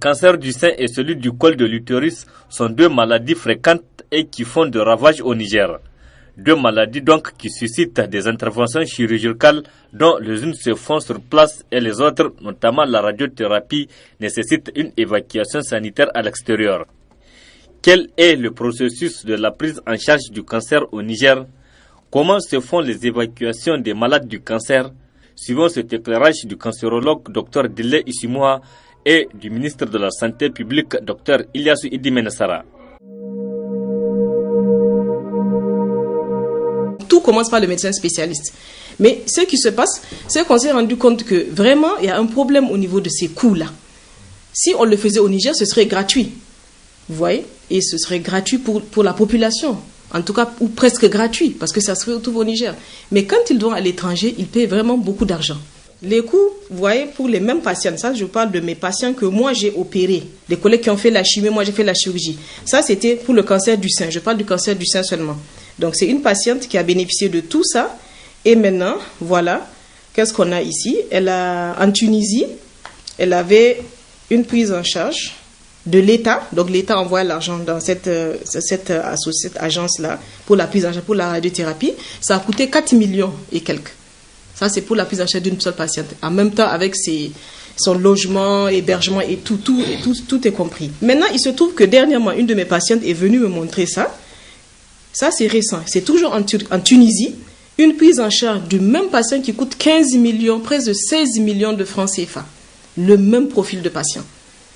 cancer du sein et celui du col de l'utérus sont deux maladies fréquentes et qui font de ravages au Niger. Deux maladies donc qui suscitent des interventions chirurgicales dont les unes se font sur place et les autres, notamment la radiothérapie, nécessitent une évacuation sanitaire à l'extérieur. Quel est le processus de la prise en charge du cancer au Niger? Comment se font les évacuations des malades du cancer? Suivant cet éclairage du cancérologue Dr Dile Isimoa et du ministre de la Santé publique Dr Ilyasu Idi Menassara. Tout commence par le médecin spécialiste. Mais ce qui se passe, c'est qu'on s'est rendu compte que vraiment, il y a un problème au niveau de ces coûts-là. Si on le faisait au Niger, ce serait gratuit. Vous voyez? Et ce serait gratuit pour la population. En tout cas, ou presque gratuit, parce que ça se retrouve au Niger. Mais quand ils vont à l'étranger, ils paient vraiment beaucoup d'argent. Les coûts, vous voyez, pour les mêmes patients, ça je parle de mes patients que moi j'ai opérés, des collègues qui ont fait la chimie, moi j'ai fait la chirurgie. Ça c'était pour le cancer du sein, je parle du cancer du sein seulement. Donc c'est une patiente qui a bénéficié de tout ça. Et maintenant, voilà, qu'est-ce qu'on a ici? En Tunisie, elle avait une prise en charge de l'État. Donc l'État envoie l'argent dans cette agence-là pour la prise en charge, pour la radiothérapie. Ça a coûté 4 millions et quelques. Ça, c'est pour la prise en charge d'une seule patiente. En même temps, avec son logement, hébergement et tout est compris. Maintenant, il se trouve que dernièrement, une de mes patientes est venue me montrer ça. Ça, c'est récent. C'est toujours en Tunisie. Une prise en charge du même patient qui coûte 15 millions, presque de 16 millions de francs CFA. Le même profil de patient.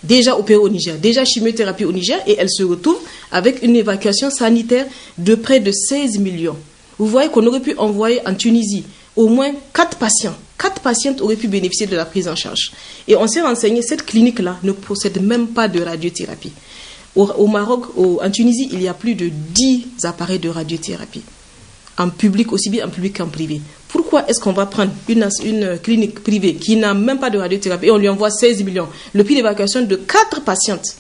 Déjà opéré au Niger, déjà chimiothérapie au Niger, et elle se retrouve avec une évacuation sanitaire de près de 16 millions. Vous voyez qu'on aurait pu envoyer en Tunisie au moins 4 patients. 4 patientes auraient pu bénéficier de la prise en charge. Et on s'est renseigné, cette clinique-là ne possède même pas de radiothérapie. Au Maroc, en Tunisie, il y a plus de 10 appareils de radiothérapie. En public, aussi bien en public qu'en privé. Pourquoi est-ce qu'on va prendre une clinique privée qui n'a même pas de radiothérapie et on lui envoie 16 millions, le prix d'évacuation de 4 patientes?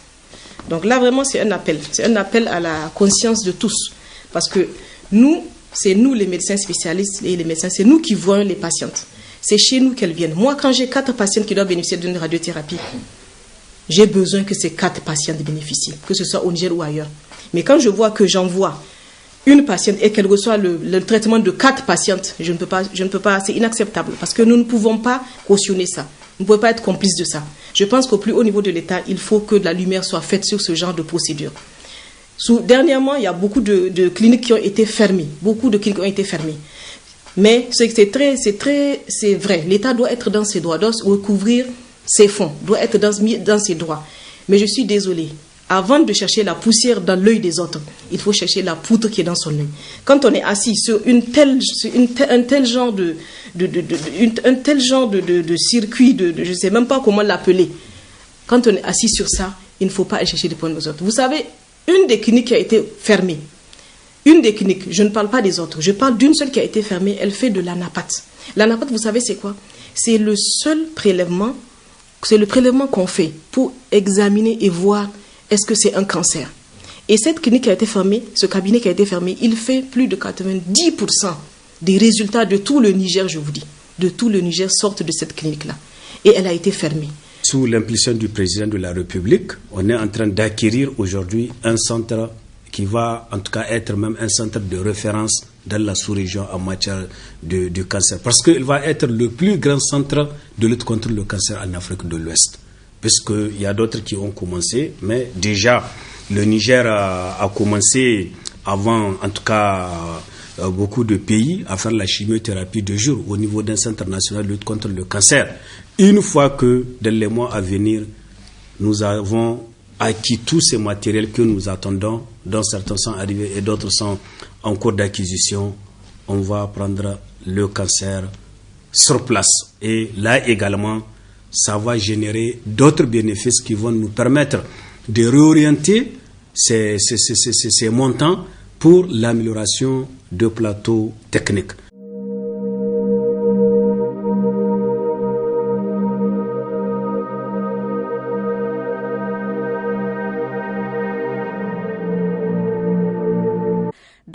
Donc là, vraiment, c'est un appel. C'est un appel à la conscience de tous. Parce que c'est nous les médecins spécialistes et les médecins, c'est nous qui voyons les patientes. C'est chez nous qu'elles viennent. Moi, quand j'ai 4 patientes qui doivent bénéficier d'une radiothérapie, j'ai besoin que ces 4 patientes bénéficient, que ce soit au Niger ou ailleurs. Mais quand je vois que j'envoie une patiente et qu'elle reçoit le traitement de 4 patientes, je ne peux pas, c'est inacceptable parce que nous ne pouvons pas cautionner ça. Nous ne pouvons pas être complices de ça. Je pense qu'au plus haut niveau de l'État, il faut que de la lumière soit faite sur ce genre de procédure. Dernièrement, il y a beaucoup de cliniques qui ont été fermées. Beaucoup de cliniques ont été fermées. Mais c'est vrai. L'État doit être dans ses droits, doit recouvrir ses fonds, doit être dans ses droits. Mais je suis désolée. Avant de chercher la poussière dans l'œil des autres, il faut chercher la poudre qui est dans son œil. Quand on est assis sur un tel genre de circuit, je ne sais même pas comment l'appeler. Quand on est assis sur ça, il ne faut pas aller chercher des points aux autres. Vous savez, une des cliniques qui a été fermée, une des cliniques, je ne parle pas des autres, je parle d'une seule qui a été fermée, elle fait de l'anapathe. L'anapathe, vous savez, c'est quoi? C'est le prélèvement qu'on fait pour examiner et voir est-ce que c'est un cancer. Et cette clinique qui a été fermée, ce cabinet qui a été fermé, il fait plus de 90% des résultats de tout le Niger, je vous dis. De tout le Niger sortent de cette clinique-là. Et elle a été fermée. Sous l'impulsion du président de la République, on est en train d'acquérir aujourd'hui un centre qui va en tout cas être même un centre de référence dans la sous-région en matière de cancer. Parce qu'il va être le plus grand centre de lutte contre le cancer en Afrique de l'Ouest. Puisqu'il y a d'autres qui ont commencé, mais déjà le Niger a commencé avant, en tout cas, beaucoup de pays à faire la chimiothérapie de jour au niveau d'un centre national de lutte contre le cancer. Une fois que, dans les mois à venir, nous avons acquis tous ces matériels que nous attendons, dont certains sont arrivés et d'autres sont en cours d'acquisition, on va prendre le cancer sur place. Et là également, ça va générer d'autres bénéfices qui vont nous permettre de réorienter ces montants pour l'amélioration de plateaux techniques.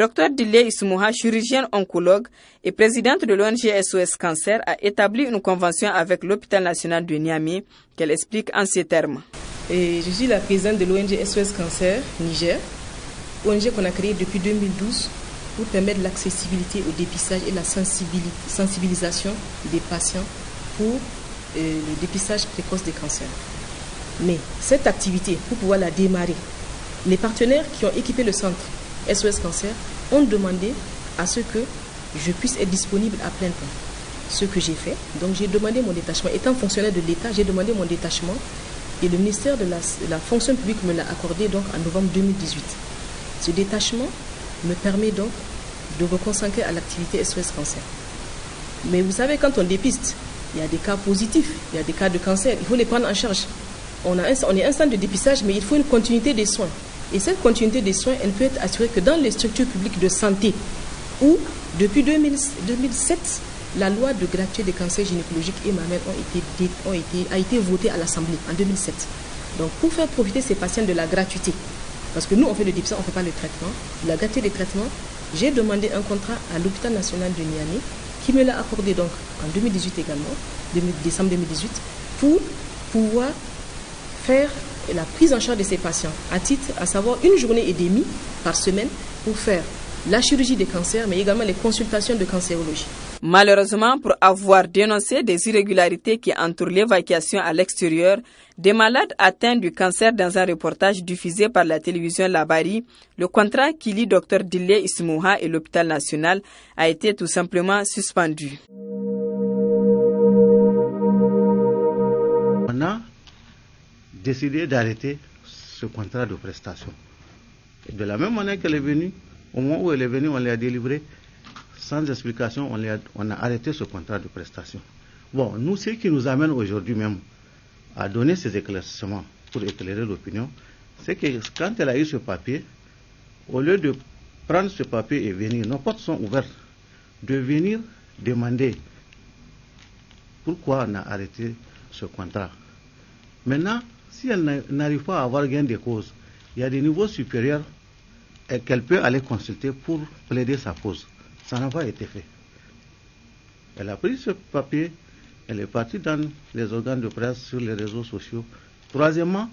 Dr Dile Ismouha, chirurgienne oncologue et présidente de l'ONG SOS Cancer, a établi une convention avec l'hôpital national de Niamey qu'elle explique en ces termes. Et je suis la présidente de l'ONG SOS Cancer Niger, ONG qu'on a créée depuis 2012 pour permettre l'accessibilité au dépistage et la sensibilisation des patients pour le dépistage précoce des cancers. Mais cette activité, pour pouvoir la démarrer, les partenaires qui ont équipé le centre SOS Cancer ont demandé à ce que je puisse être disponible à plein temps. Ce que j'ai fait, donc j'ai demandé mon détachement. Étant fonctionnaire de l'État, j'ai demandé mon détachement et le ministère de la fonction publique me l'a accordé donc en novembre 2018. Ce détachement me permet donc de me consacrer à l'activité SOS Cancer. Mais vous savez, quand on dépiste, il y a des cas positifs, il y a des cas de cancer, il faut les prendre en charge. On est un centre de dépistage, mais il faut une continuité des soins. Et cette continuité des soins, elle peut être assurée que dans les structures publiques de santé, où depuis 2007, la loi de gratuité des cancers gynécologiques et mammaires a été votée à l'Assemblée en 2007. Donc pour faire profiter ces patients de la gratuité, parce que nous on fait le dépistage, on ne fait pas le traitement, la gratuité des traitements, j'ai demandé un contrat à l'hôpital national de Niamey, qui me l'a accordé donc en 2018 également, décembre 2018, pour pouvoir faire la prise en charge de ces patients, à savoir une journée et demie par semaine pour faire la chirurgie des cancers, mais également les consultations de cancérologie. Malheureusement, pour avoir dénoncé des irrégularités qui entourent l'évacuation à l'extérieur des malades atteints du cancer dans un reportage diffusé par la télévision Labari, le contrat qui lie Dr Dile Ismouha et l'hôpital national a été tout simplement suspendu. On a décidé d'arrêter ce contrat de prestation. Et de la même manière qu'elle est venue, au moment où elle est venue, on l'a délivré sans explication, on a arrêté ce contrat de prestation. Bon, nous, ce qui nous amène aujourd'hui même à donner ces éclaircissements pour éclairer l'opinion, c'est que quand elle a eu ce papier, au lieu de prendre ce papier et venir, nos portes sont ouvertes, de venir demander pourquoi on a arrêté ce contrat. Maintenant, si elle n'arrive pas à avoir gain de cause, il y a des niveaux supérieurs qu'elle peut aller consulter pour plaider sa cause. Ça n'a pas été fait. Elle a pris ce papier, elle est partie dans les organes de presse, sur les réseaux sociaux. Troisièmement,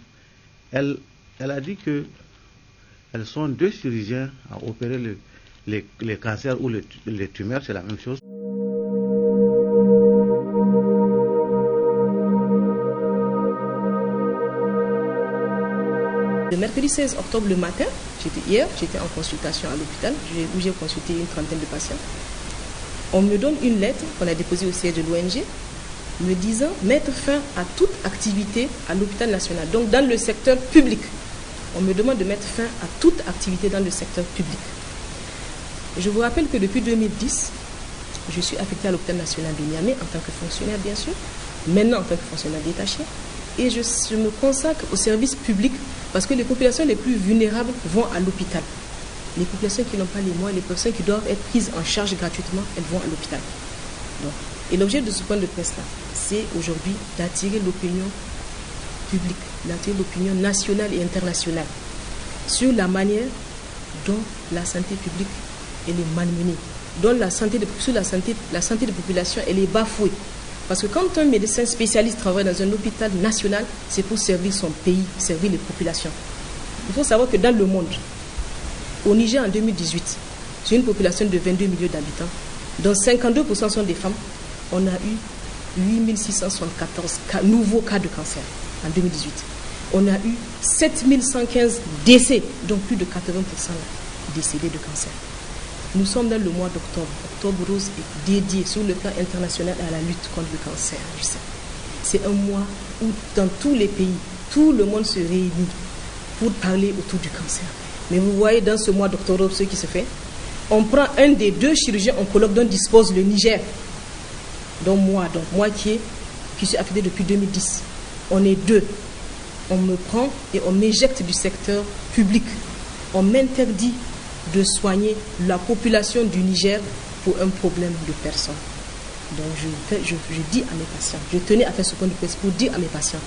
elle a dit que elles sont deux chirurgiens à opérer les cancers ou les tumeurs, c'est la même chose. Le mercredi 16 octobre le matin, j'étais en consultation à l'hôpital où j'ai consulté une trentaine de patients. On me donne une lettre qu'on a déposée au siège de l'ONG me disant mettre fin à toute activité à l'hôpital national, donc dans le secteur public. On me demande de mettre fin à toute activité dans le secteur public. Je vous rappelle que depuis 2010, je suis affectée à l'hôpital national de Niamey en tant que fonctionnaire bien sûr, maintenant en tant que fonctionnaire détaché, et je me consacre au service public parce que les populations les plus vulnérables vont à l'hôpital. Les populations qui n'ont pas les moyens, les personnes qui doivent être prises en charge gratuitement, elles vont à l'hôpital. Et l'objet de ce point de presse-là, c'est aujourd'hui d'attirer l'opinion publique, d'attirer l'opinion nationale et internationale sur la manière dont la santé publique elle est malmenée, dont la santé des populations elle est bafouée. Parce que quand un médecin spécialiste travaille dans un hôpital national, c'est pour servir son pays, servir les populations. Il faut savoir que dans le monde, au Niger en 2018, sur une population de 22 millions d'habitants, dont 52% sont des femmes, on a eu 8674 nouveaux cas de cancer en 2018. On a eu 7115 décès, dont plus de 80% décédés de cancer. Nous sommes dans le mois d'octobre. Octobre rose est dédié sur le plan international à la lutte contre le cancer du sein. C'est un mois où dans tous les pays, tout le monde se réunit pour parler autour du cancer. Mais vous voyez dans ce mois d'octobre ce qui se fait. On prend un des deux chirurgiens oncologues dont dispose le Niger, donc moi qui suis affectée depuis 2010. On est deux. On me prend et on m'éjecte du secteur public. On m'interdit de soigner la population du Niger pour un problème de personnes. Donc je dis à mes patients, je tenais à faire ce point de presse pour dire à mes patients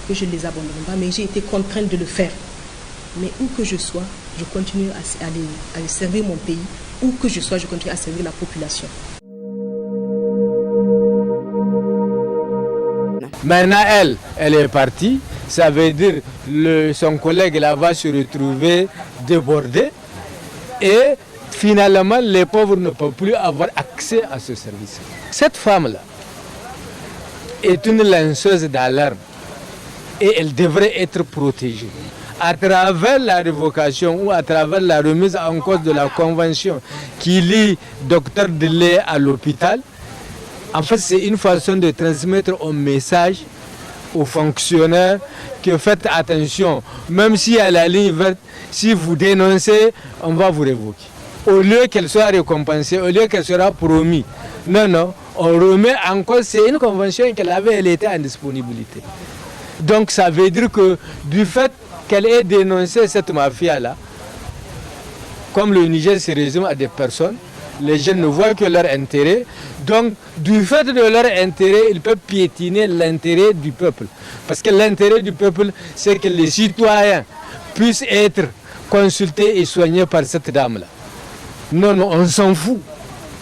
que je ne les abandonne pas, mais j'ai été contrainte de le faire. mais où que je sois, je continue à servir mon pays. Où que je sois, je continue à servir la population. Maintenant, elle est partie. Ça veut dire que son collègue là va se retrouver débordé. Et finalement, les pauvres ne peuvent plus avoir accès à ce service. Cette femme-là est une lanceuse d'alarme et elle devrait être protégée. À travers la révocation ou à travers la remise en cause de la convention qui lie Dr Delay à l'hôpital, en fait, c'est une façon de transmettre un message aux fonctionnaires que faites attention, même si à la ligne verte, si vous dénoncez, on va vous révoquer. Au lieu qu'elle soit récompensée, au lieu qu'elle soit promise, non, on remet en cause, c'est une convention elle était en disponibilité. Donc ça veut dire que du fait qu'elle ait dénoncé cette mafia-là, comme le Niger se résume à des personnes, les jeunes ne voient que leur intérêt. Donc, du fait de leur intérêt, ils peuvent piétiner l'intérêt du peuple. Parce que l'intérêt du peuple, c'est que les citoyens puissent être consultés et soignés par cette dame-là. Non, on s'en fout.